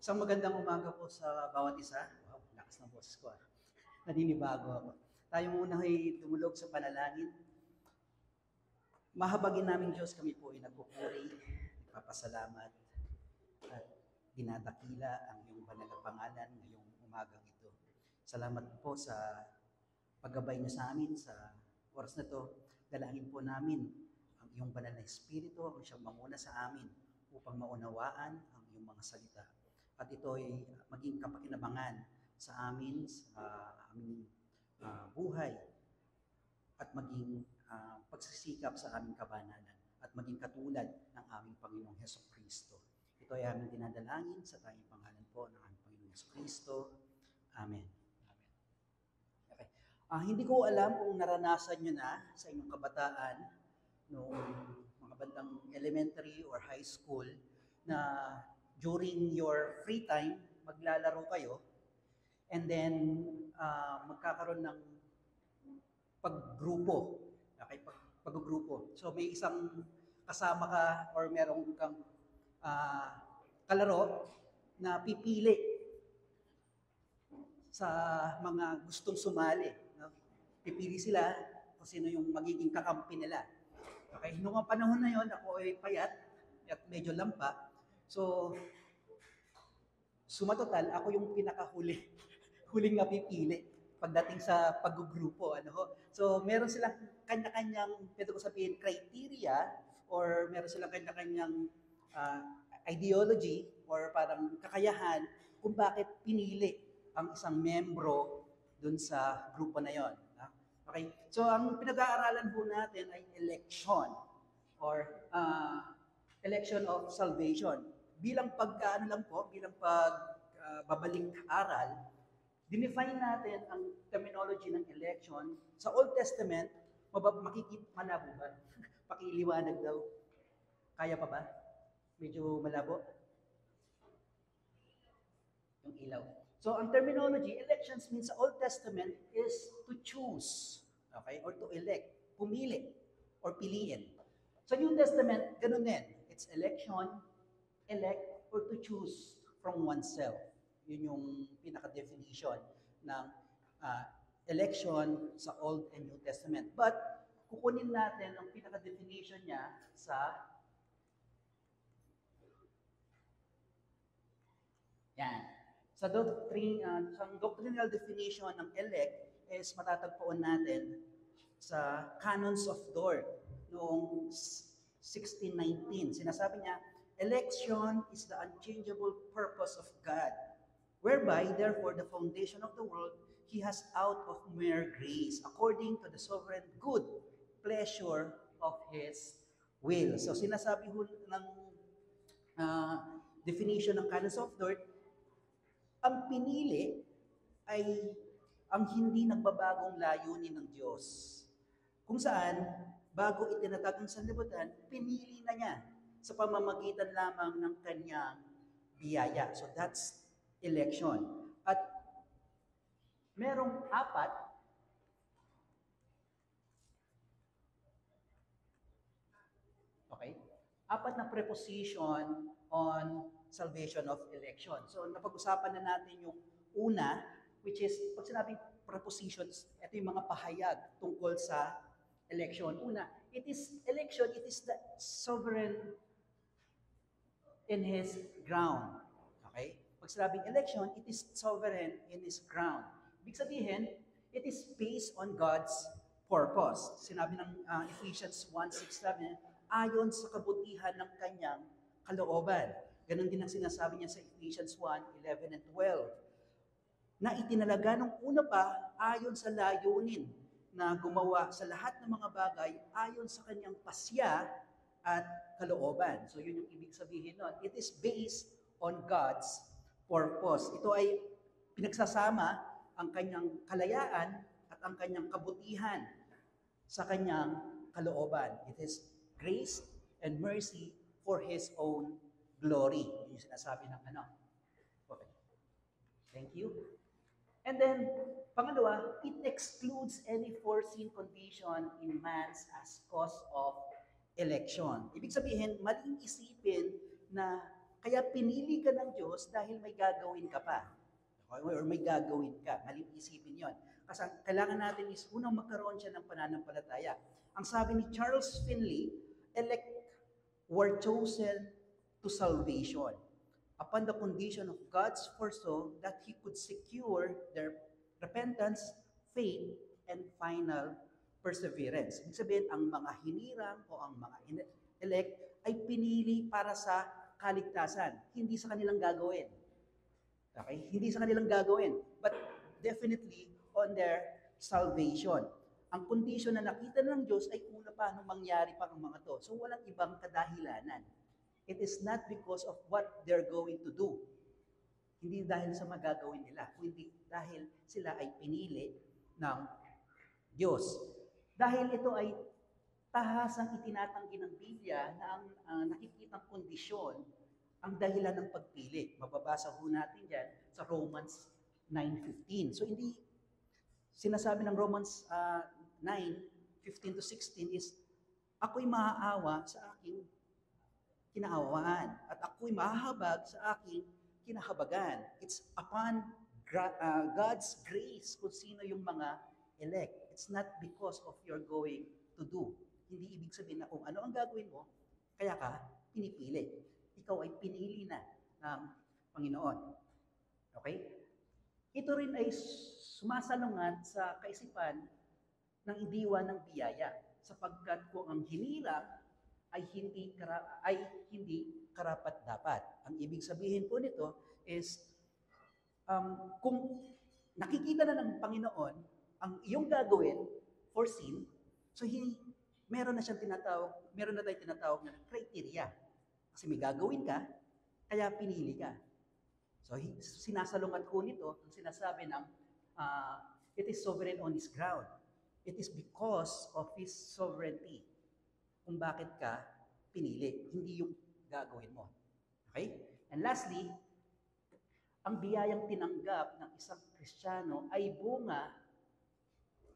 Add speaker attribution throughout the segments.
Speaker 1: Isang magandang umaga po sa bawat isa. Wow, lakas ng boses ko. Naninibago ako. Tayo muna ay tumulog sa panalangin. Mahabagin namin Diyos, kami po ay nagpupuri, nagpapasalamat, at dinadakila ang iyong banal na pangalan ngayong umagang ito. Salamat po sa paggabay niyo sa amin sa oras na to. Dalangin po namin ang iyong banal na Espiritu ang siyang manguna sa amin upang maunawaan ang iyong mga salita. At ito ay maging kapakinabangan sa amin, sa aming buhay, at maging pagsisikap sa aming kabanalan, at maging katulad ng aming Panginoong Hesus Kristo. Ito ay aming dinadalangin sa tanging pangalan po ng aming Panginoong Hesus Kristo. Amen. Amen. Okay. Hindi ko alam kung naranasan nyo na sa inyong kabataan, noong mga bandang elementary or high school, na during your free time, maglalaro kayo, and then magkakaroon ng paggrupo. Okay, paggrupo. So may isang kasama ka or meron kang kalaro na pipili sa mga gustong sumali. No? Pipili sila kung sino yung magiging kakampi nila. Okay, noong panahon na yon, ako ay payat at medyo lampa. So, sumatotal, ako yung huling napipili pagdating sa paggugrupo. So, meron silang kanya-kanyang, pwede ko sabihin, criteria, or meron silang kanya-kanyang ideology or parang kakayahan kung bakit pinili ang isang membro dun sa grupo na yon. Okay? So, ang pinag-aaralan po natin ay election or election of salvation. Bilang pagbabalik-aral, dinefine natin ang terminology ng election. Sa Old Testament, malabo ba? Pakiliwanag daw. Kaya pa ba? Medyo malabo? Yung ilaw. So, ang terminology, elections means sa Old Testament is to choose, okay, or to elect, pumili, or piliin. Sa New Testament, ganun din. It's election, elect, or to choose from oneself. Yun yung pinaka-definition ng election sa Old and New Testament. But, kukunin natin ang pinaka-definition niya sa sa doctrinal definition ng elect is matatagpuan natin sa Canons of Dort noong 1619. Sinasabi niya, election is the unchangeable purpose of God, whereby, therefore, the foundation of the world He has out of mere grace, according to the sovereign good pleasure of His will. So, sinasabi ho ng definition ng Canons of Dort, ang pinili ay ang hindi nagbabagong layunin ng Diyos. Kung saan, bago itinatag ang sanlibutan, pinili na niya sa pamamagitan lamang ng kanyang biyaya. So that's election. At merong apat na preposition on salvation of election. So, napag-usapan na natin yung una, which is, pag sinabing prepositions, ito yung mga pahayag tungkol sa election. Una, election, it is the sovereign in his ground. Okay? Pag sinabing election, it is sovereign in his ground. Ibig sabihin, it is based on God's purpose. Sinabi ng Ephesians 1:6-7, ayon sa kabutihan ng kanyang kalooban. Ganon din ang sinasabi niya sa Ephesians 1:11 and 12. Na itinalaga nung una pa ayon sa layunin na gumawa sa lahat ng mga bagay ayon sa kanyang pasya at kalooban. So yun yung ibig sabihin nun. It is based on God's purpose. Ito ay pinagsasama ang kanyang kalayaan at ang kanyang kabutihan sa kanyang kalooban. It is grace and mercy for His own glory. Yun yung sinasabi ng Okay. Thank you. And then, pangalawa, it excludes any foreseen condition in man's as cause of election. Ibig sabihin, maling isipin na Kaya pinili ka ng Diyos dahil may gagawin ka pa. Or may gagawin ka. Maling isipin yon. Kasi ang kailangan natin is unang magkaroon siya ng pananampalataya. Ang sabi ni Charles Finley, elect were chosen to salvation upon the condition of God's foresaw that He could secure their repentance, faith, and final perseverance. Ibig sabihin, ang mga hinirang o ang mga elect ay pinili para sa kaligtasan, hindi sa kanilang gagawin. Okay? Hindi sa kanilang gagawin, but definitely on their salvation. Ang kondisyon na nakita ng Diyos ay una pa nung mangyari pa ang mga to. So walang ibang kadahilanan. It is not because of what they're going to do. Hindi dahil sa magagawin nila, kundi dahil sila ay pinili ng Diyos. Dahil ito ay tahasang itinatanggi ng Biblia na ang nakikitang kondisyon ang dahilan ng pagpili. Mababasa ho natin dyan sa Romans 9:15. So hindi sinasabi ng Romans 9:15 to 16 is, ako'y maaawa sa aking kinaawaan at ako'y mahahabag sa aking kinahabagan. It's upon God's grace kung sino yung mga elect. It's not because of your going to do. Hindi ibig sabihin na kung ano ang gagawin mo, kaya ka pinipili. Ikaw ay pinili na ng Panginoon. Okay? Ito rin ay sumasalungat sa kaisipan ng idiwa ng biyaya, sapagkat kung ang hinirang ay hindi karapat-dapat. Ang ibig sabihin po nito is, kung nakikita na ng Panginoon ang iyong gagawin for sin, so meron na tayong tinatawag na criteria. Kasi may gagawin ka, kaya pinili ka. So sinasalungat ko nito, ang sinasabi ng it is sovereign on His ground. It is because of His sovereignty kung bakit ka pinili, hindi yung gagawin mo. Okay? And lastly, ang biyayang tinanggap ng isang Kristiyano ay bunga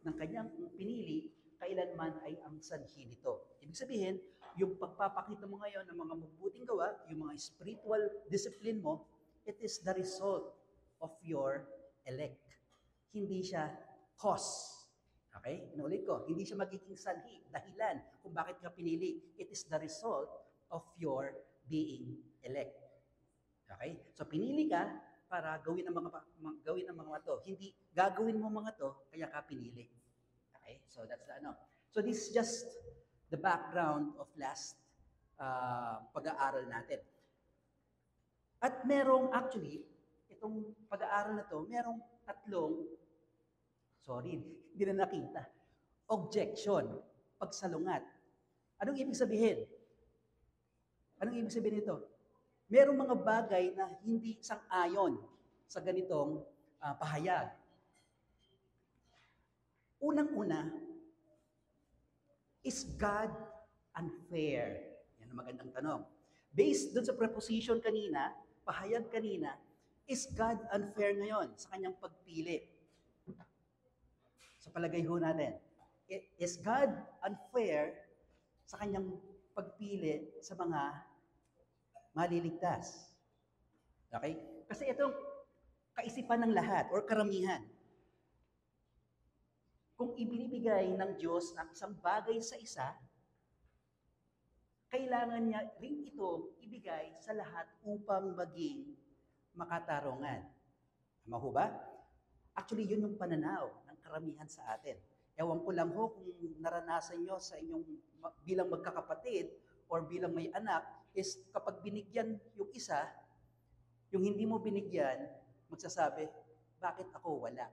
Speaker 1: ng kanyang pinili, kailanman ay ang sanhi nito. Ibig sabihin, yung pagpapakita mo ngayon ng mga mabuting gawa, yung mga spiritual discipline mo, it is the result of your elect. Hindi siya cause. Okay? Inulit ko, hindi siya magiging sanhi, dahilan kung bakit ka pinili. It is the result of your being elect. Okay? So pinili ka para gawin ang mga to. Hindi gagawin mo mga to, kaya ka pinili. Okay? So that's the ano. So this is just the background of last pag-aaral natin. At merong actually, itong pag-aaral na to, merong hindi na nakita. Objection, pagsalungat. Anong ibig sabihin? Anong ibig sabihin nito? Merong mga bagay na hindi sang-ayon sa ganitong pahayag. Unang-una, is God unfair? Yan ang magandang tanong. Based dun sa preposition kanina, pahayag kanina, is God unfair ngayon sa kanyang pagpili? Sa palagay ho natin, is God unfair sa kanyang pagpili sa mga maliligtas? Okay? Kasi itong kaisipan ng lahat or karamihan. Kung ibinibigay ng Diyos ang isang bagay sa isa, kailangan niya rin ito ibigay sa lahat upang maging makatarungan. Tama ho ba? Actually, yun yung pananaw ng karamihan sa atin. Ewan ko lang ho kung naranasan nyo sa inyong bilang magkakapatid or bilang may anak, is kapag binigyan yung isa, yung hindi mo binigyan, magsasabi, bakit ako wala?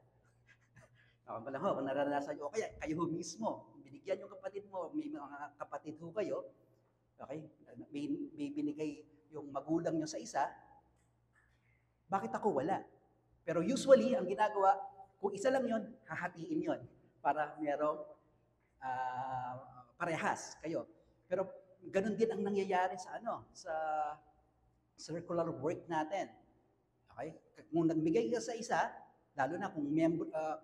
Speaker 1: Ewan ko lang ho kung naranasan nyo, o kaya kayo mismo, binigyan yung kapatid mo, may mga kapatid ho kayo, okay, may binigay yung magulang nyo sa isa, bakit ako wala? Pero usually, ang ginagawa, kung isa lang yon, hahatiin yon para merong parehas kayo. Pero ganun din ang nangyayari sa sa circular work natin. Okay? Kung nagbigay ka sa isa, lalo na kung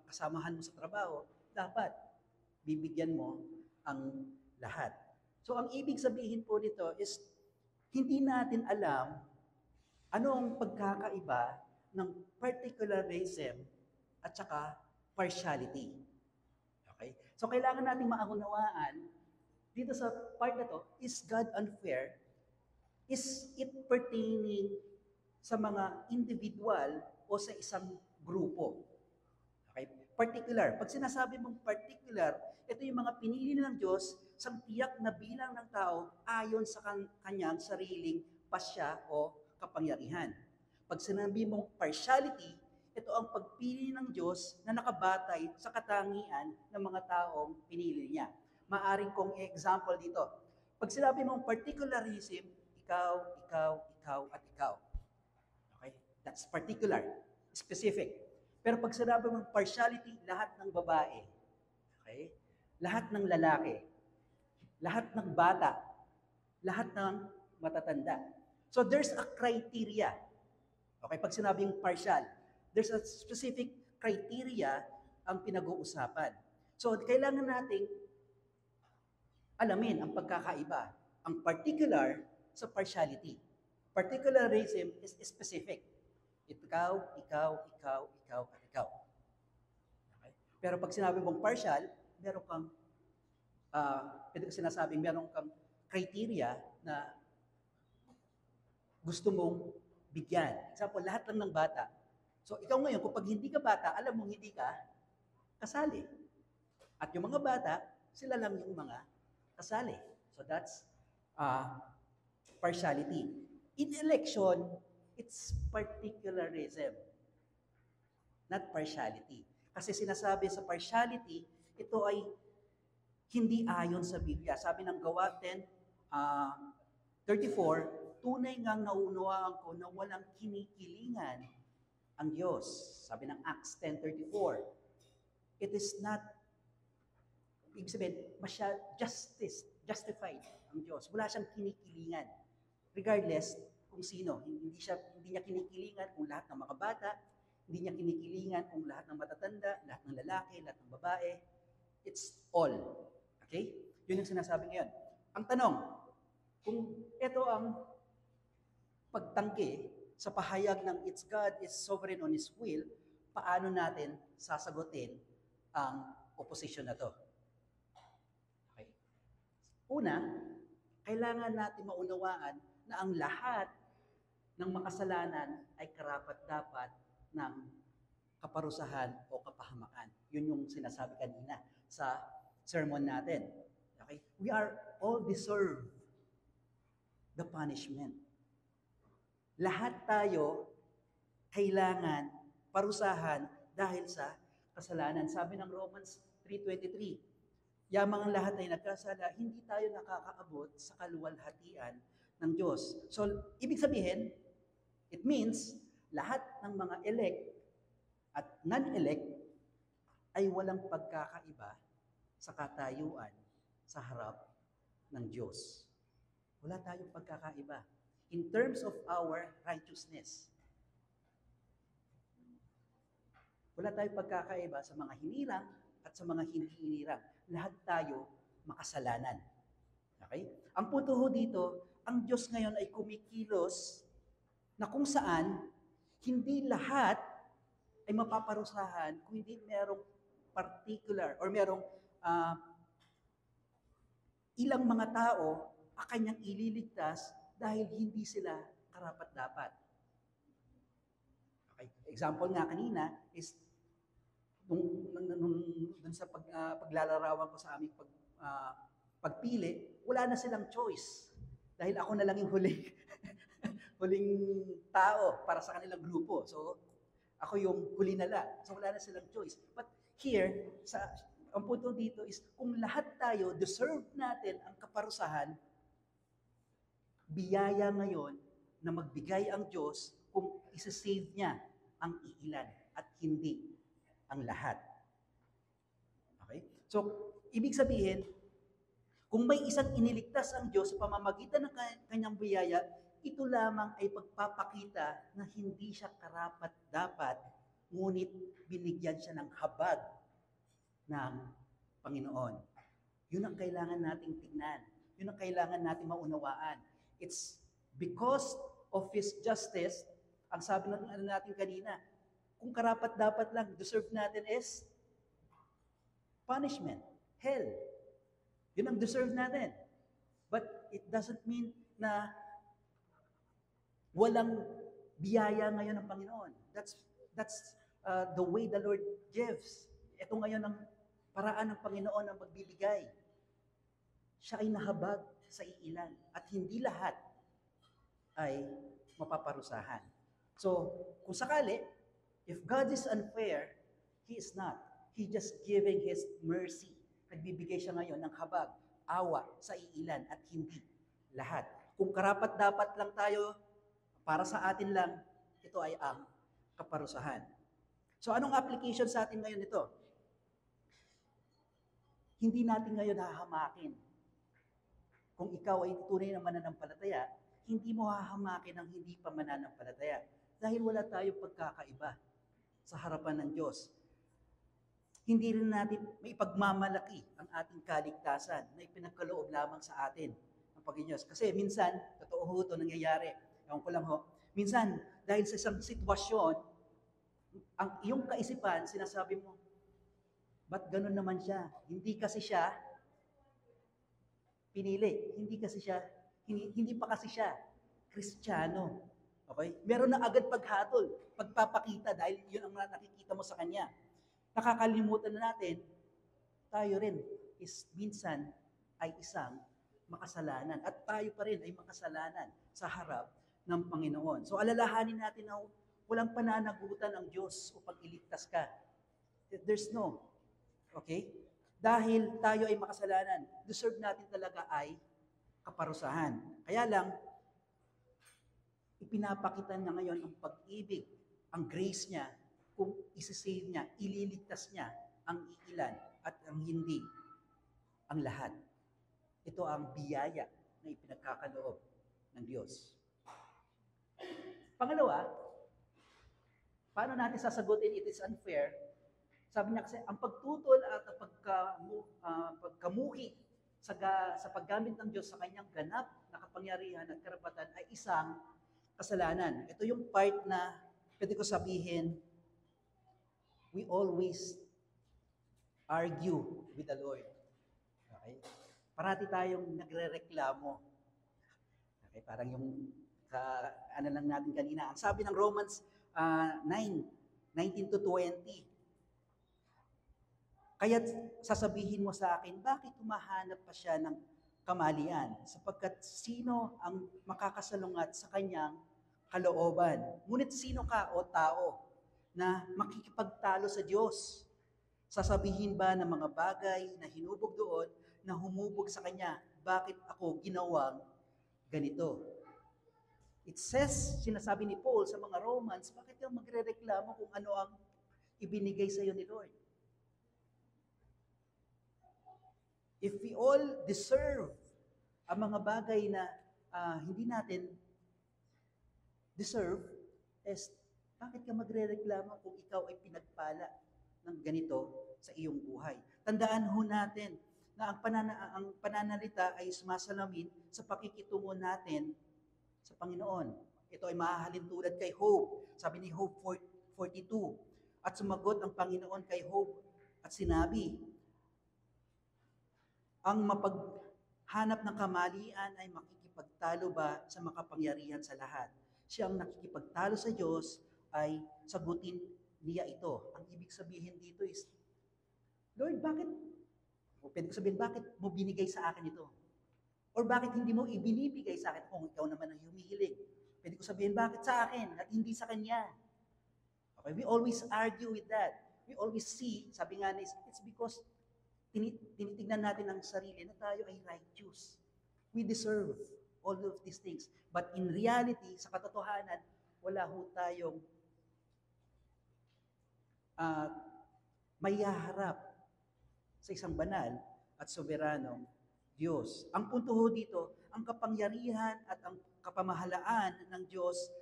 Speaker 1: kasamahan mo sa trabaho, dapat bibigyan mo ang lahat. So ang ibig sabihin po nito is, hindi natin alam Ano ang pagkakaiba ng particularism at saka partiality? Okay? So kailangan nating maunawaan dito sa part na to, is God unfair? Is it pertaining sa mga individual o sa isang grupo? Okay? Particular. Pag sinasabi mong particular, ito yung mga pinili ng Diyos sa tiyak na bilang ng tao ayon sa kanyang sariling pasya o kapangyarihan. Pag sinabi mong partiality, ito ang pagpili ng Diyos na nakabatay sa katangian ng mga taong pinili niya. Maaring kong example dito. Pag sinabi mong particularism, ikaw, ikaw, ikaw, at ikaw. Okay? That's particular, specific. Pero pag sinabi mong partiality, lahat ng babae. Okay? Lahat ng lalaki. Lahat ng bata. Lahat ng matatanda. So there's a criteria. Okay, pag sinabing partial, there's a specific criteria ang pinag-uusapan. So kailangan nating alamin ang pagkakaiba. Ang particular sa partiality. Particularism is specific. Ikaw, ikaw, ikaw, ikaw, at ikaw. Okay? Pero pag sinabi mong partial, meron kang, pwede ko sinasabing meron kang criteria na gusto mong bigyan. Example, lahat lang ng bata. So ikaw ngayon, kapag hindi ka bata, alam mong hindi ka kasali. At yung mga bata, sila lang yung mga kasali. So that's partiality. In election, it's particularism, not partiality. Kasi sinasabi sa partiality, ito ay hindi ayon sa Biblia. Sabi ng Gawa 10:34, tunay ngang naunawaan ko na walang kinikilingan ang Diyos. Sabi ng Acts 10:34, it is not, ibig sabihin, justified ang Diyos. Wala siyang kinikilingan. Regardless kung sino, hindi niya kinikilingan kung lahat ng mga bata, hindi niya kinikilingan kung lahat ng matatanda, lahat ng lalaki, lahat ng babae. It's all. Okay? Yun yung sinasabi ngayon. Ang tanong, kung ito ang pagtanggi sa pahayag ng it's God is sovereign on His will, paano natin sasagutin ang opposition na to? Okay. Una, kailangan natin maunawaan na ang lahat ng makasalanan ay karapat-dapat ng kaparusahan o kapahamakan. Yun yung sinasabi kanina sa sermon natin. Okay? We are all deserve the punishment. Lahat tayo kailangan parusahan dahil sa kasalanan. Sabi ng Romans 3:23, yamang ang lahat ay nagkasala, hindi tayo nakakaabot sa kaluwalhatian ng Diyos. So, ibig sabihin, it means lahat ng mga elect at non-elect ay walang pagkakaiba sa katayuan sa harap ng Diyos. Wala tayong pagkakaiba in terms of our righteousness. Wala tayong pagkakaiba sa mga hinirang at sa mga hindi hinirang. Lahat tayo makasalanan. Okay? Ang punto ho dito, ang Diyos ngayon ay kumikilos na kung saan hindi lahat ay mapaparusahan kung hindi merong particular or merong ilang mga tao ang kanyang ililigtas dahil hindi sila karapat-dapat. Okay. Example nga kanina is dun sa paglalarawan ko sa aming pagpili, wala na silang choice. Dahil ako na lang yung huling tao para sa kanilang grupo. So, ako yung huli na lang. So, wala na silang choice. But here, ang punto dito is, kung lahat tayo deserve natin ang kaparusahan, biyaya ngayon na magbigay ang Diyos kung isa-save niya ang iilan at hindi ang lahat. Okay? So, ibig sabihin, kung may isang iniligtas ang Diyos sa pamamagitan ng kanyang biyaya, ito lamang ay pagpapakita na hindi siya karapat-dapat, ngunit binigyan siya ng habag ng Panginoon. Yun ang kailangan nating tignan. Yun ang kailangan nating maunawaan. It's because of His justice, ang sabi ng ano natin kanina, kung karapat-dapat lang, deserve natin is punishment, hell. Yun ang deserve natin. But it doesn't mean na walang biyaya ngayon ng Panginoon. That's the way the Lord gives. Ito ngayon ang paraan ng Panginoon ang magbibigay. Siya ay nahabag sa iilan at hindi lahat ay mapaparusahan. So, kung sakali, if God is unfair, He is not. He just giving His mercy. Nagbibigay siya ngayon ng habag, awa sa iilan at hindi lahat. Kung karapat-dapat lang tayo, para sa atin lang, ito ay ang kaparusahan. So anong application sa atin ngayon ito? Hindi natin ngayon hahamakin. Kung ikaw ay tunay na mananampalataya, hindi mo hahamakin ang hindi pa mananampalataya. Dahil wala tayong pagkakaiba sa harapan ng Diyos. Hindi rin natin may pagmamalaki ang ating kaligtasan na ipinagkaloob lamang sa atin ng Panginoon. Kasi minsan, totoo ho ito nangyayari. Ewan ko lang ho. Minsan, dahil sa isang sitwasyon, ang iyong kaisipan, sinasabi mo, ba't ganun naman siya? Hindi kasi siya pinili. Hindi pa kasi siya Kristiyano. Okay? Meron na agad paghatol, pagpapakita dahil yun ang nakikita mo sa kanya. Nakakalimutan na natin, tayo rin is minsan ay isang makasalanan. At tayo pa rin ay makasalanan sa harap ng Panginoon. So alalahanin natin na walang pananagutan ang Diyos upang iligtas ka. There's no. Okay? Dahil tayo ay makasalanan, deserve natin talaga ay kaparusahan. Kaya lang, ipinapakita na ngayon ang pag-ibig, ang grace niya, kung isisave niya, ililigtas niya ang iilan at ang hindi, ang lahat. Ito ang biyaya na ipinagkakaloob ng Diyos. Pangalawa, paano natin sasagutin it is unfair? Sabi niya kasi, ang pagtutol at ang pagkamuhi sa paggamit ng Diyos sa kanyang ganap na kapangyarihan at karapatan ay isang kasalanan. Ito yung part na pwede ko sabihin, we always argue with the Lord. Okay? Parati tayong nagre-reklamo. Okay? Parang yung ano lang natin kanina. Ang sabi ng Romans 9:19-20. Kaya't sasabihin mo sa akin, bakit humahanap pa siya ng kamalian? Sapagkat sino ang makakasalungat sa kanyang kalooban? Ngunit sino ka o tao na makikipagtalo sa Diyos? Sasabihin ba ng mga bagay na hinubog doon na humubog sa Kanya, bakit ako ginawang ganito? It says, sinasabi ni Paul sa mga Romans, bakit kang magre-reklamo kung ano ang ibinigay sa iyo ni Lord? If we all deserve ang mga bagay na hindi natin deserve, bakit ka magre-reklamo kung ikaw ay pinagpala ng ganito sa iyong buhay? Tandaan ho natin na ang pananalita ay sumasalamin sa pakikitungo natin sa Panginoon. Ito ay mahahalin tulad kay Job. Sabi ni Job 42, at sumagot ang Panginoon kay Job at sinabi, ang mapaghanap ng kamalian ay makikipagtalo ba sa makapangyarihan sa lahat? Siyang nakikipagtalo sa Diyos ay sagutin niya ito. Ang ibig sabihin dito is, Lord, pwede ko sabihin, bakit mo binigay sa akin ito? Or bakit hindi mo ibinibigay sa akin kung ikaw naman ang humihiling? Pwede ko sabihin, bakit sa akin at hindi sa Kanya? Okay, we always argue with that. We always see, sabi nga na, it's because tinitignan natin ang sarili na tayo ay righteous. We deserve all of these things. But in reality, sa katotohanan, wala ho tayong mayaharap sa isang banal at soberanong Diyos. Ang punto ho dito, ang kapangyarihan at ang kapamahalaan ng Diyos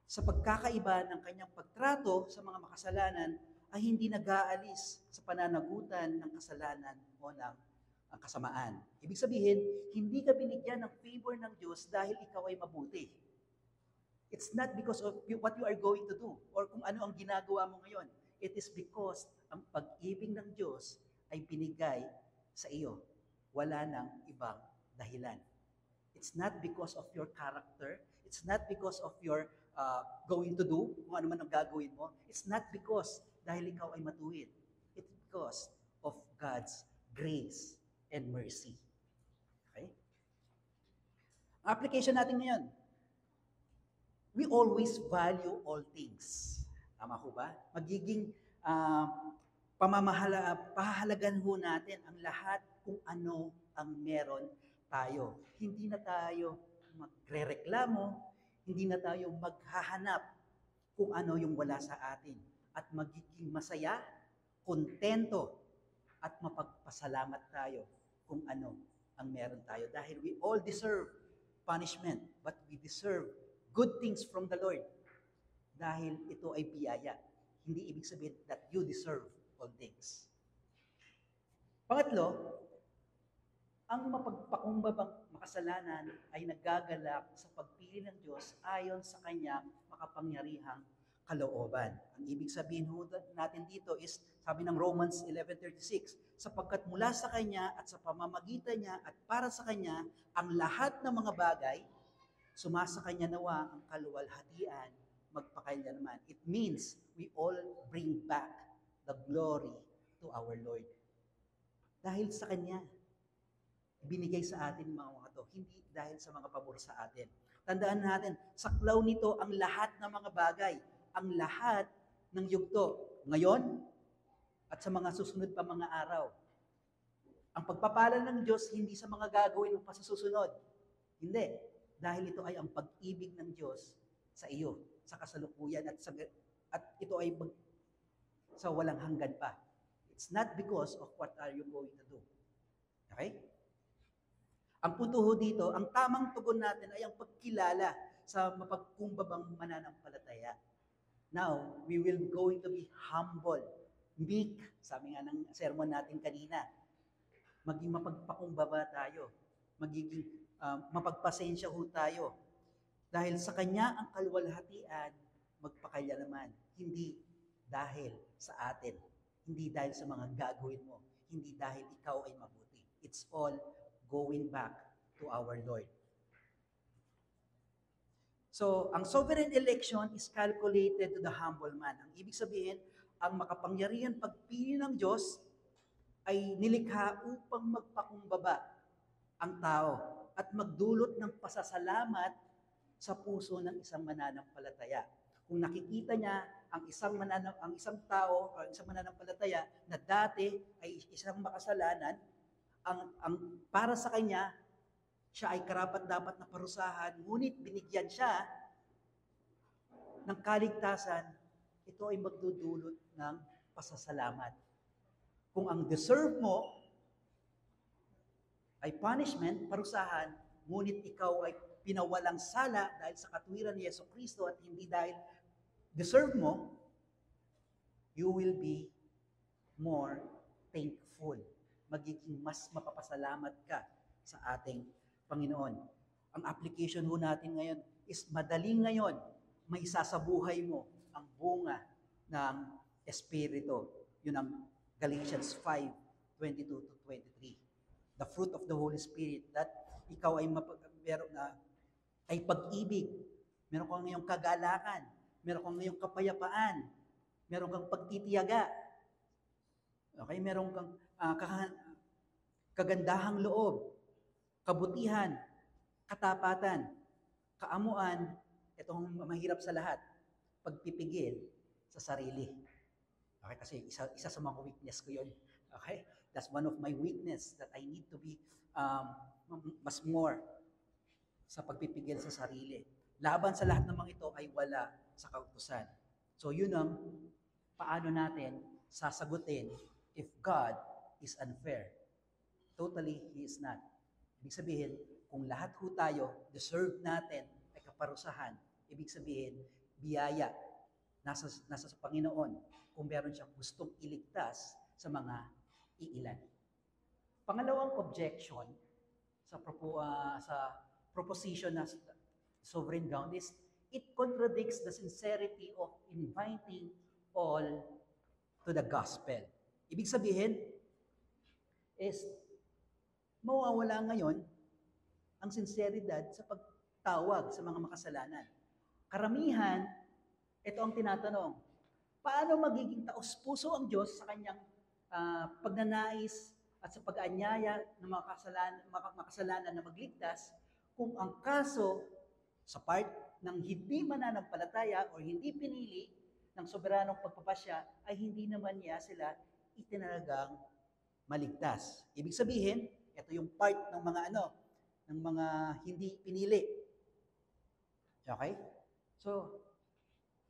Speaker 1: sa pagkakaiba ng kanyang pagtrato sa mga makasalanan ay hindi nag-aalis sa pananagutan ng kasalanan o ng kasamaan. Ibig sabihin, hindi ka binigyan ng favor ng Diyos dahil ikaw ay mabuti. It's not because of what you are going to do or kung ano ang ginagawa mo ngayon. It is because ang pag-ibig ng Diyos ay binigay sa iyo. Wala nang ibang dahilan. It's not because of your character. It's not because of your going to do, kung ano man ang gagawin mo. It's not because dahil ikaw ay matuwid. It's because of God's grace and mercy. Okay? Ang application natin ngayon, we always value all things. Tama ho ba? Magiging pahahalagan ho natin ang lahat kung ano ang meron tayo. Hindi na tayo magrereklamo, hindi na tayo maghahanap kung ano yung wala sa atin. At magiging masaya, kontento, at mapagpasalamat tayo kung ano ang meron tayo. Dahil we all deserve punishment, but we deserve good things from the Lord. Dahil ito ay biyaya. Hindi ibig sabihin that you deserve all things. Pangatlo, ang mapagpakumbabang makasalanan ay nagagalak sa pagpili ng Diyos ayon sa kanyang makapangyarihang kalooban. Ang ibig sabihin natin dito is, sabi ng Romans 11:36, sapagkat mula sa Kanya at sa pamamagitan niya at para sa Kanya, ang lahat ng mga bagay, sumasa Kanya nawa ang kaluwalhatian, magpakailanman. It means we all bring back the glory to our Lord. Dahil sa Kanya, binigay sa atin mga to, hindi dahil sa mga pabor sa atin. Tandaan natin, saklaw nito ang lahat ng mga bagay, ang lahat ng yugto, ngayon at sa mga susunod pa mga araw. Ang pagpapala ng Diyos hindi sa mga gagawin mo pa sa susunod. Hindi. Dahil ito ay ang pag-ibig ng Diyos sa iyo, sa kasalukuyan at ito ay sa walang hanggan pa. It's not because of what are you going to do. Okay? Ang punto ho dito, ang tamang tugon natin ay ang pagkilala sa mapagkumbabang mananampalataya. Now, we will going to be humble, meek, sabi nga ng sermon natin kanina. Maging mapagpakumbaba tayo, magiging mapagpasensya ho tayo. Dahil sa Kanya ang kaluwalhatian, magpakailanman. Hindi dahil sa atin, hindi dahil sa mga gagawin mo, hindi dahil ikaw ay mabuti. It's all going back to our Lord. So, ang sovereign election is calculated to the humble man. Ang ibig sabihin, ang makapangyarihan pagpili ng Diyos ay nilikha upang magpakumbaba ang tao at magdulot ng pasasalamat sa puso ng isang mananampalataya. Kung nakikita niya ang isang tao o isang mananampalataya na dati ay isang makasalanan, ang para sa kanya, siya ay karapat-dapat na parusahan, ngunit binigyan siya ng kaligtasan, ito ay magdudulot ng pasasalamat. Kung ang deserve mo ay punishment, parusahan, ngunit ikaw ay pinawalang sala dahil sa katwiran ni Jesucristo at hindi dahil deserve mo, you will be more thankful. Magiging mas mapapasalamat ka sa ating Panginoon. Ang application ho natin ngayon is madaling ngayon may sasabuhay mo ang bunga ng Espiritu. Yun ang Galatians 5:22-23. The fruit of the Holy Spirit, that ikaw ay ay pag-ibig, meron kang ngayong kagalakan, meron kang ngayong kapayapaan, meron kang pagtitiyaga, okay, meron kang kagandahang loob, kabutihan, katapatan, kaamuan, itong mahirap sa lahat, pagpipigil sa sarili. Okay, kasi isa sa mga weakness ko yun. Okay? That's one of my weakness that I need to be mas more sa pagpipigil sa sarili. Laban sa lahat ng mga ito ay wala sa kautusan. So yun ang paano natin sasagutin if God is unfair. Totally, He is not. Ibig sabihin, kung lahat ho tayo, deserve natin ay kaparusahan, ibig sabihin, biyaya, nasa sa Panginoon, kung meron siyang gustong iligtas sa mga iilan. Pangalawang objection sa proposition na sovereign ground is, it contradicts the sincerity of inviting all to the gospel. Ibig sabihin is mawawala ngayon ang sinseridad sa pagtawag sa mga makasalanan. Karamihan, ito ang tinatanong, paano magiging taos-puso ang Diyos sa kanyang pagnanais at sa pag-anyaya ng mga makasalanan na magligtas kung ang kaso sa part ng hindi mananampalataya o hindi pinili ng soberanong pagpapasya ay hindi naman niya sila itinalagang maligtas. Ibig sabihin, ito yung part ng mga ng mga hindi pinili. Okay? So,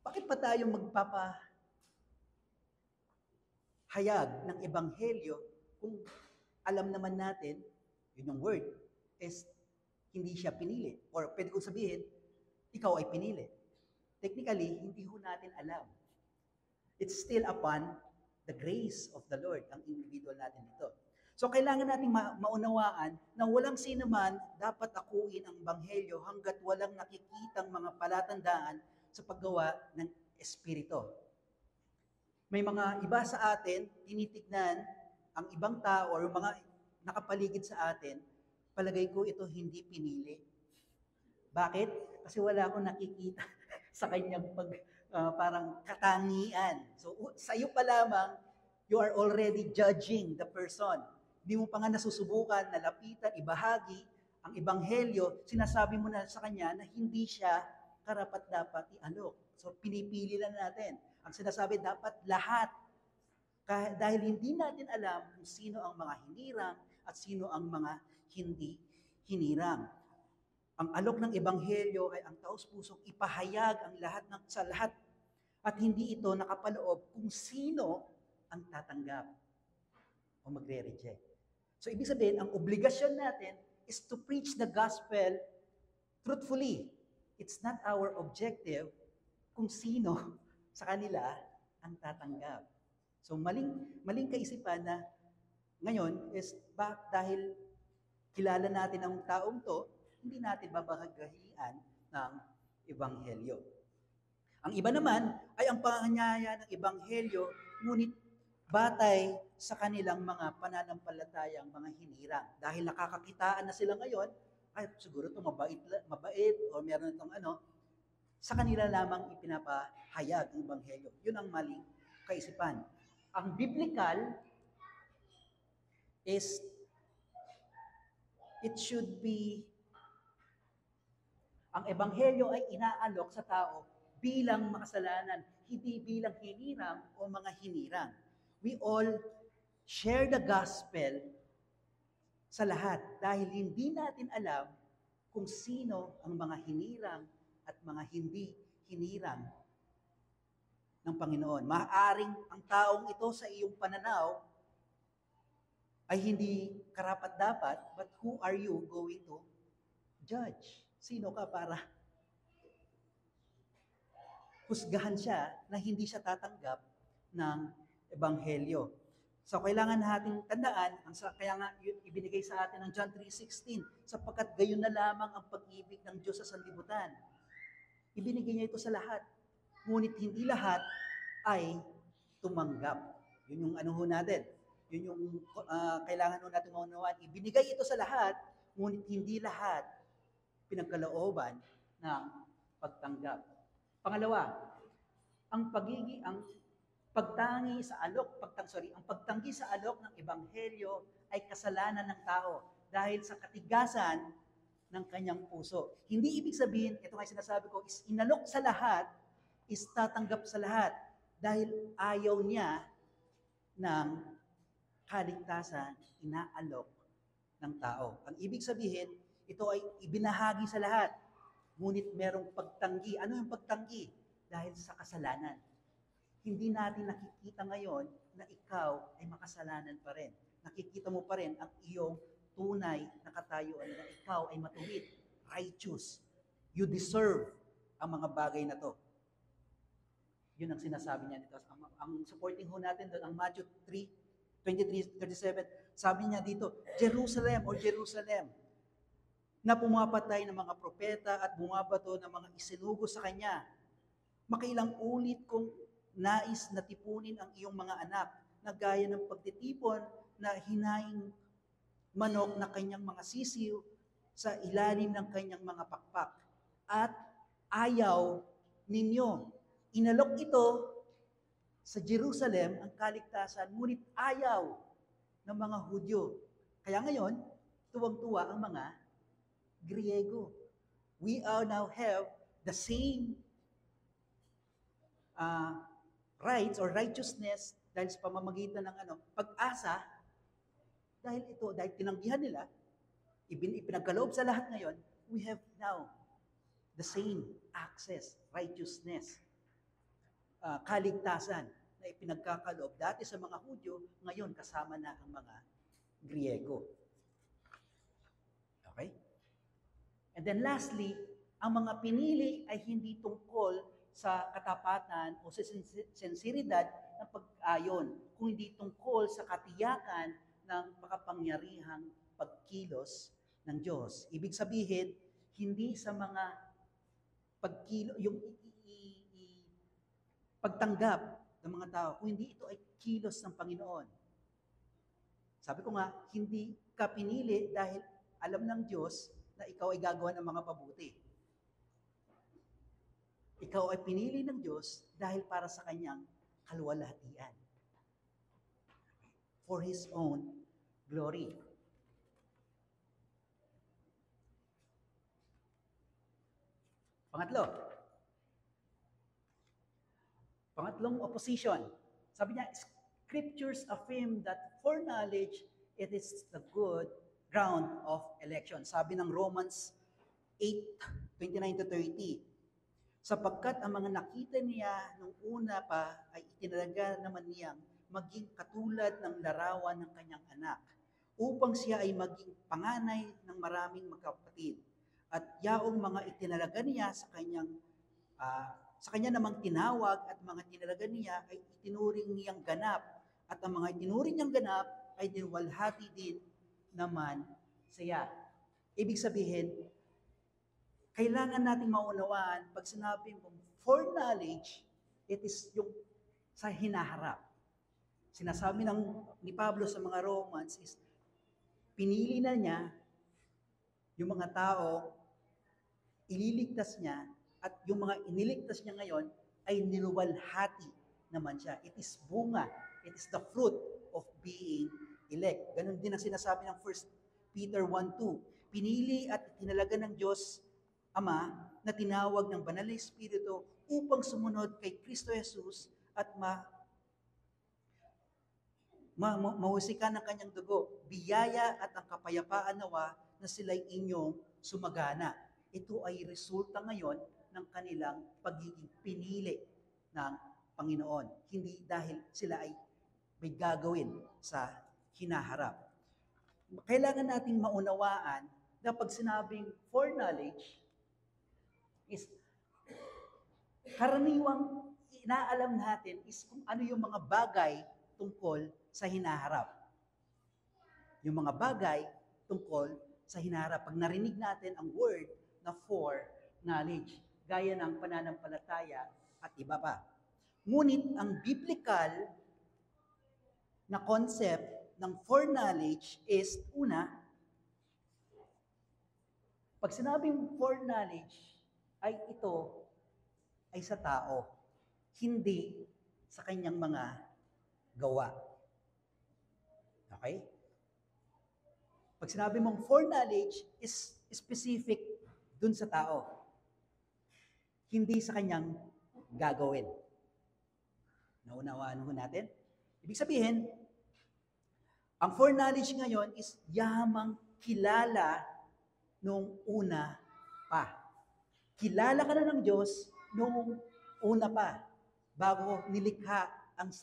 Speaker 1: bakit pa tayo magpapahayag ng ebanghelyo kung alam naman natin, yun yung word, is hindi siya pinili. Or pwede kong sabihin, ikaw ay pinili. Technically, hindi ho natin alam. It's still upon the grace of the Lord, ang individual natin dito. So, kailangan nating maunawaan na walang sino man dapat akuin ang ebanghelyo hanggat walang nakikitang mga palatandaan sa paggawa ng Espiritu. May mga iba sa atin, tinitignan ang ibang tao o mga nakapaligid sa atin, palagay ko ito hindi pinili. Bakit? Kasi wala akong nakikita sa kanyang parang katangian. So, sa iyo pa lamang, you are already judging the person. Hindi mo pa nga nasusubukan, nalapitan, ibahagi ang ebanghelyo, sinasabi mo na sa kanya na hindi siya karapat-dapat ialok. So, pinipili lang natin. Ang sinasabi, dapat lahat. Dahil hindi natin alam kung sino ang mga hinirang at sino ang mga hindi hinirang. Ang alok ng ebanghelyo ay ang taos-pusong ipahayag ang lahat sa lahat at hindi ito nakapaloob kung sino ang tatanggap o magre-reject. So, ibig sabihin, ang obligasyon natin is to preach the gospel truthfully. It's not our objective kung sino sa kanila ang tatanggap. So, maling kaisipan na ngayon is dahil kilala natin ang taong to, hindi natin babahagahian ng ebanghelyo. Ang iba naman ay ang panganyaya ng ebanghelyo, ngunit batay sa kanilang mga pananampalatayang mga hinirang. Dahil nakakakitaan na sila ngayon, ay siguro ito mabait o meron itong sa kanila lamang ipinapahayag ang ebanghelyo. Yun ang maling kaisipan. Ang biblical is it should be ang ebanghelyo ay inaalok sa tao bilang makasalanan, hindi bilang hinirang o mga hinirang. We all share the gospel sa lahat dahil hindi natin alam kung sino ang mga hinirang at mga hindi hinirang ng Panginoon. Maaaring ang taong ito sa iyong pananaw ay hindi karapat-dapat, but who are you going to judge? Sino ka para husgahan siya na hindi siya tatanggap ng ebanghelyo? So, kailangan nating tandaan, kaya nga ibinigay sa atin ng John 3:16, sapagkat gayon na lamang ang pag-ibig ng Diyos sa sanlibutan. Ibinigay niya ito sa lahat. Ngunit hindi lahat ay tumanggap. Yun yung natin. Yun yung kailangan natin maunawaan. Ibinigay ito sa lahat, ngunit hindi lahat pinagkalooban ng pagtanggap. Pangalawa, ang pagtanggi sa alok ng ebanghelyo ay kasalanan ng tao dahil sa katigasan ng kanyang puso. Hindi ibig sabihin, ito nga sinasabi ko, is inalok sa lahat, is tatanggap sa lahat dahil ayaw niya ng kaligtasan inaalok ng tao. Ang ibig sabihin, ito ay ibinahagi sa lahat. Ngunit merong pagtanggi. Ano yung pagtanggi? Dahil sa kasalanan. Hindi natin nakikita ngayon na ikaw ay makasalanan pa rin. Nakikita mo pa rin ang iyong tunay na katayuan na ikaw ay matuwid, righteous. You deserve ang mga bagay na to. Yun ang sinasabi niya dito. Ang supporting ho natin doon, ang Matthew 3:23-37, sabi niya dito, Jerusalem or Jerusalem, na pumapatay ng mga propeta at bumabato ng mga isinugo sa kanya. Makailang ulit kong nais na tipunin ang iyong mga anak na gaya ng pagtitipon na hinaing manok na kanyang mga sisiw sa ilalim ng kanyang mga pakpak. At ayaw ninyo. Inalok ito sa Jerusalem ang kaligtasan, ngunit ayaw ng mga Hudyo. Kaya ngayon, tuwang-tuwa ang mga Griego. We are now have the same rights or righteousness dahil sa pamamagitan ng pag-asa, dahil tinanggihan nila, ipinagkaloob sa lahat ngayon, we have now the same access, righteousness, kaligtasan na ipinagkakaloob dati sa mga Hudyo, ngayon kasama na ang mga Griego. Okay? And then lastly, ang mga pinili ay hindi tungkol sa katapatan o sa sinseridad ng pag-ayon, kung hindi tungkol sa katiyakan ng makapangyarihang pagkilos ng Diyos. Ibig sabihin, hindi sa mga pagtanggap ng mga tao, kung hindi ito ay kilos ng Panginoon. Sabi ko nga, hindi ka pinili dahil alam ng Diyos na ikaw ay gagawa ng mga pabuti. Ikaw ay pinili ng Diyos dahil para sa kanyang kaluwalhatian. For His own glory. Pangatlong opposition. Sabi niya, Scriptures affirm that foreknowledge, it is the good ground of election. Sabi ng Romans 8:29-30. Sapagkat ang mga nakita niya nung una pa ay itinalaga naman niyang maging katulad ng larawan ng kanyang anak, upang siya ay maging panganay ng maraming magkapatid. At yaong mga itinalaga niya sa kanya namang tinawag at mga tinalaga niya ay itinuring niyang ganap. At ang mga itinuring niyang ganap ay dinwalhati din naman siya. Ibig sabihin, kailangan nating maunawaan pag sinabi mong foreknowledge, it is yung sa hinaharap. Sinasabi ni Pablo sa mga Romans is, pinili na niya yung mga tao, ililigtas niya, at yung mga iniligtas niya ngayon ay niluwalhati naman siya. It is bunga. It is the fruit of being elect. Ganon din ang sinasabi ng 1 Peter 1:2. Pinili at tinalaga ng Diyos Ama na tinawag ng Banal na Espiritu upang sumunod kay Kristo Jesus at mahusikan ng kanyang dugo, biyaya at ang kapayapaan nawa na sila'y inyong sumagana. Ito ay resulta ngayon ng kanilang pagiging pinili ng Panginoon. Hindi dahil sila ay may gagawin sa hinaharap. Kailangan nating maunawaan na pag sinabing foreknowledge, is karaniwang inaalam natin is kung ano yung mga bagay tungkol sa hinaharap. Yung mga bagay tungkol sa hinaharap. Pag narinig natin ang word na foreknowledge, gaya ng pananampalataya at iba pa. Ngunit ang biblical na concept ng foreknowledge is, una, pag sinabing foreknowledge, ay ito ay sa tao, hindi sa kanyang mga gawa. Okay? Pag sinabi mong foreknowledge is specific dun sa tao, hindi sa kanyang gagawin. Naunawaan ho natin? Ibig sabihin, ang foreknowledge ngayon is yamang kilala nung una pa. Kilala ka na ng Diyos nung una pa, bago nilikha ang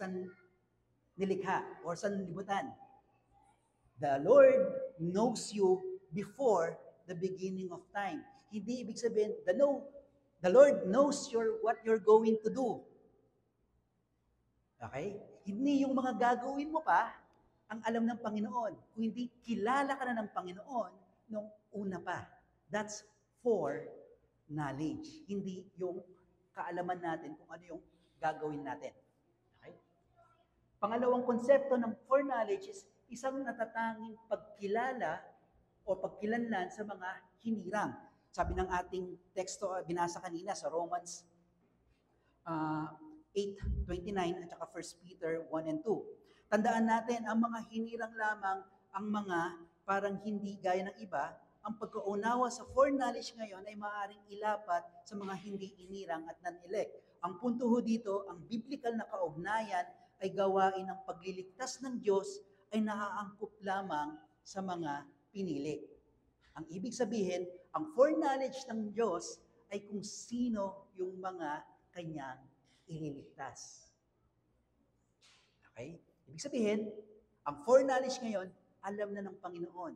Speaker 1: nilikha or sanlibutan. The Lord knows you before the beginning of time. Hindi ibig sabihin, the Lord knows what you're going to do. Okay? Hindi yung mga gagawin mo pa ang alam ng Panginoon. Kung hindi kilala ka na ng Panginoon nung una pa. That's foreknowledge. Hindi yung kaalaman natin kung ano yung gagawin natin. Okay? Pangalawang konsepto ng foreknowledge is isang natatanging pagkilala o pagkilanlan sa mga hinirang. Sabi ng ating teksto, binasa kanina sa Romans 8:29 at saka 1 Peter 1 and 2. Tandaan natin, ang mga hinirang lamang ang mga parang hindi gaya ng iba, ang pagkaunawa sa foreknowledge ngayon ay maaaring ilapat sa mga hindi inirang at non-elect. Ang punto ho dito, ang biblical na kaugnayan ay gawain ng pagliligtas ng Diyos ay naaangkop lamang sa mga pinili. Ang ibig sabihin, ang foreknowledge ng Diyos ay kung sino yung mga kanyang ililigtas. Okay? Ibig sabihin, ang foreknowledge ngayon, alam na ng Panginoon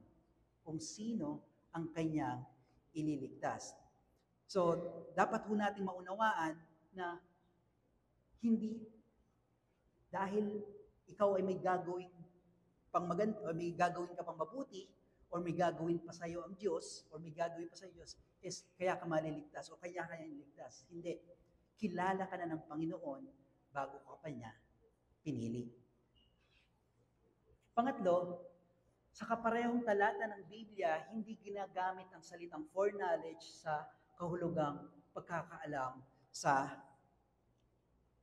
Speaker 1: kung sino ang kanyang ililigtas. So, dapat ho nating maunawaan na hindi dahil ikaw ay may gagawin pang maganda, o may gagawin ka pang mabuti, or may gagawin pa sa iyo ang Diyos, or may gagawin pa sa iyo Diyos, is kaya ka maliligtas, o kaya ka niligtas. Hindi. Kilala ka na ng Panginoon bago ka pa niya pinili. Pangatlo, sa kaparehong talata ng Biblia, hindi ginagamit ang salitang foreknowledge sa kahulugang pagkakaalam sa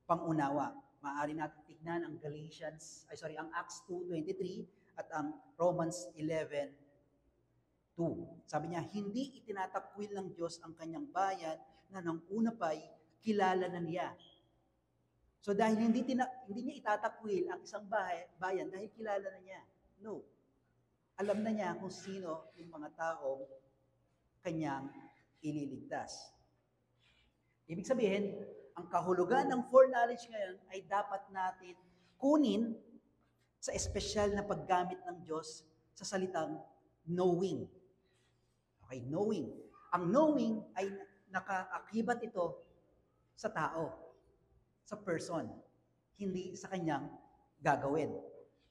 Speaker 1: pangunawa. Maaari natin tignan ang ang Acts 2:23 at ang Romans 11:2. Sabi niya, hindi itinatakwil ng Diyos ang kanyang bayan na nang una pa'y kilala na niya. So dahil hindi niya itatakwil ang isang bayan dahil kilala na niya. No. Alam na niya kung sino yung mga taong kanyang ililigtas. Ibig sabihin, ang kahulugan ng foreknowledge ngayon ay dapat natin kunin sa espesyal na paggamit ng Diyos sa salitang knowing. Okay, knowing. Ang knowing ay nakaakibat ito sa tao, sa person, hindi sa kanyang gagawin.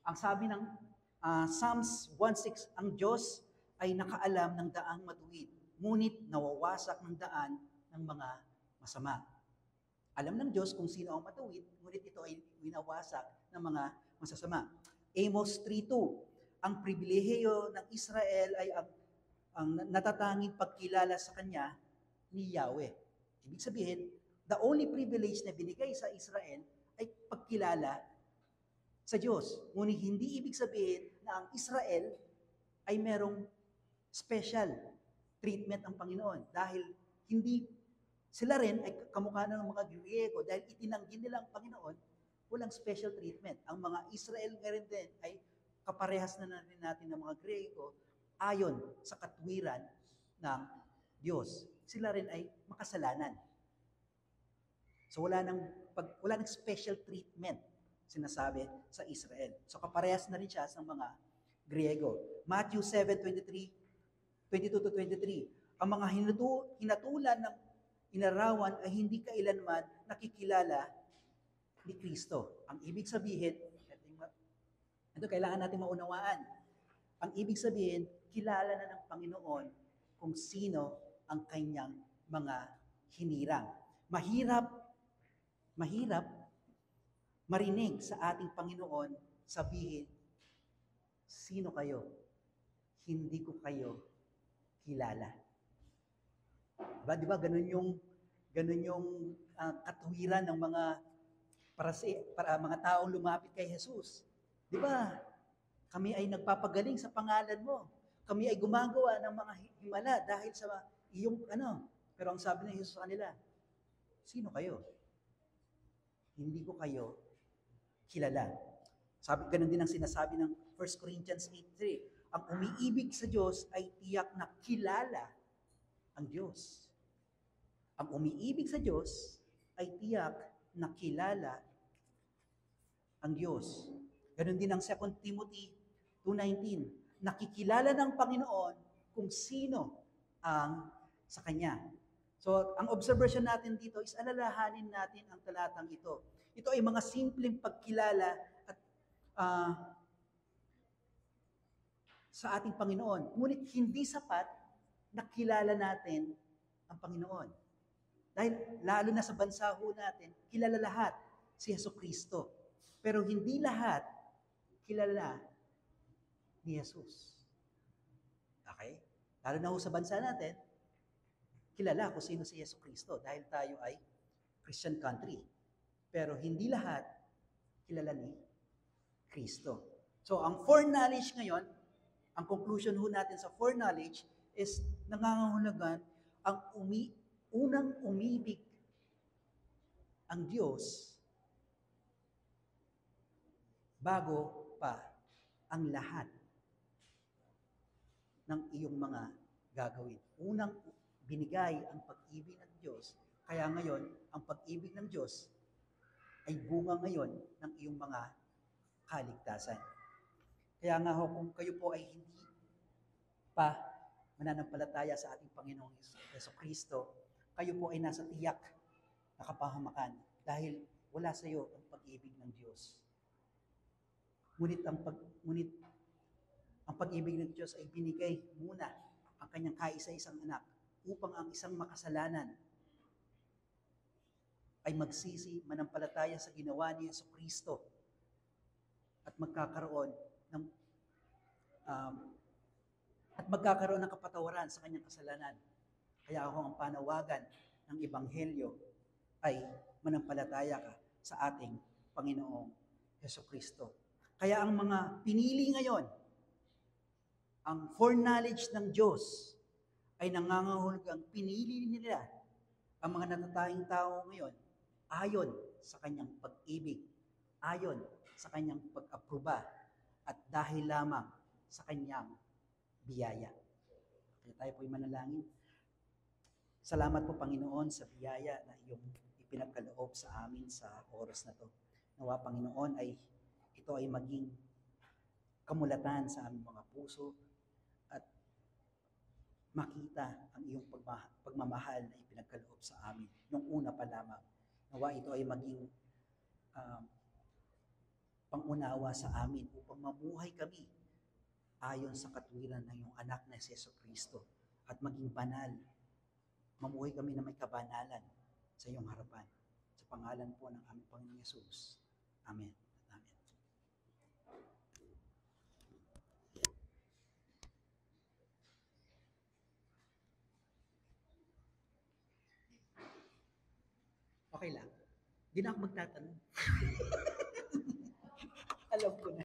Speaker 1: Ang sabi ng Psalms 1:6, ang Diyos ay nakaalam ng daang matuwid, ngunit nawawasak ng daan ng mga masama. Alam ng Diyos kung sino ang matuwid, ngunit ito ay winawasak ng mga masasama. Amos 3:2, ang pribilehiyo ng Israel ay ang natatanging pagkilala sa kanya ni Yahweh. Ibig sabihin, the only privilege na binigay sa Israel ay pagkilala sa Diyos. Ngunit hindi ibig sabihin na ang Israel ay merong special treatment ang Panginoon dahil hindi sila rin ay kamukha ng mga Griego dahil itinanggi nila ang Panginoon, walang special treatment. Ang mga Israel rin din ay kaparehas na rin natin ng mga Griego ayon sa katwiran ng Diyos. Sila rin ay makasalanan. So wala nang special treatment sinasabi sa Israel. So kaparehas na rin siya sa mga Griego. Matthew 7:22-23. Ang mga hinatulan ng inarawan ay hindi kailanman nakikilala ni Kristo. Ang ibig sabihin, ito kailangan natin maunawaan. Ang ibig sabihin, kilala na ng Panginoon kung sino ang kanyang mga hinirang. Mahirap marinig sa ating Panginoon sabihin, sino kayo? Hindi ko kayo kilala. Di ba ganun yung katwiran ng mga para mga taong lumapit kay Jesus. Di ba? Kami ay nagpapagaling sa pangalan mo. Kami ay gumagawa ng mga himala dahil sa iyong Pero ang sabi ng Jesus sa kanila, sino kayo? Hindi ko kayo kilala. Ganun din ang sinasabi ng 1 Corinthians 8:3. Ang umiibig sa Diyos ay tiyak na kilala ang Diyos. Ang umiibig sa Diyos ay tiyak na kilala ang Diyos. Ganun din ang 2 Timothy 2:19. Nakikilala ng Panginoon kung sino ang sa Kanya. So, ang observation natin dito is alalahanin natin ang talatang ito. Ito ay mga simpleng pagkilala at sa ating Panginoon. Ngunit hindi sapat nakilala natin ang Panginoon. Dahil lalo na sa bansa ho natin, kilala lahat si Yesu Kristo. Pero hindi lahat kilala ni Jesus. Okay? Lalo na ho sa bansa natin, kilala kung sino si Yesu Kristo dahil tayo ay Christian country. Pero hindi lahat kilala ni Kristo. So, ang foreknowledge ngayon, ang conclusion ho natin sa foreknowledge is nangangahulugan ang unang umibig ang Diyos bago pa ang lahat ng iyong mga gagawin. Unang binigay ang pag-ibig ng Diyos, kaya ngayon, ang pag-ibig ng Diyos ay bunga ngayon ng iyong mga kaligtasan. Kaya nga ho, kung kayo po ay hindi pa mananampalataya sa ating Panginoong Yesu Kristo, kayo po ay nasa tiyak na kapahamakan dahil wala sa iyo ang pag-ibig ng Diyos. Ngunit ang pag-ibig ng Diyos ay binigay muna ang kanyang kaisa-isang anak upang ang isang makasalanan ay magsisi, manampalataya sa ginawa ni Yesu Kristo at magkakaroon ng kapatawaran sa kanyang kasalanan. Kaya ako ang panawagan ng Ebanghelyo ay manampalataya ka sa ating Panginoong Yesu Kristo. Kaya ang mga pinili ngayon, ang foreknowledge ng Diyos ay nangangahulugang pinili nila ang mga natatayong tao ngayon ayon sa kanyang pag-ibig, ayon sa kanyang pag-aproba, at dahil lamang sa kanyang biyaya. Kaya tayo po'y manalangin. Salamat po, Panginoon, sa biyaya na iyong ipinagkaloob sa amin sa oras na to. Nawa, Panginoon, ay ito ay maging kamulatan sa aming mga puso at makita ang iyong pagmamahal na ipinagkaloob sa amin nung una pa lamang. Nawa ito ay maging pangunawa sa amin upang mamuhay kami ayon sa katwiran ng iyong anak na si Yesu Kristo at maging banal. Mamuhay kami na may kabanalan sa iyong harapan. Sa pangalan po ng aming Panginoong Yesus. Amen. Amen. Okay lang. Di na ako magtatanong. Alam ko na.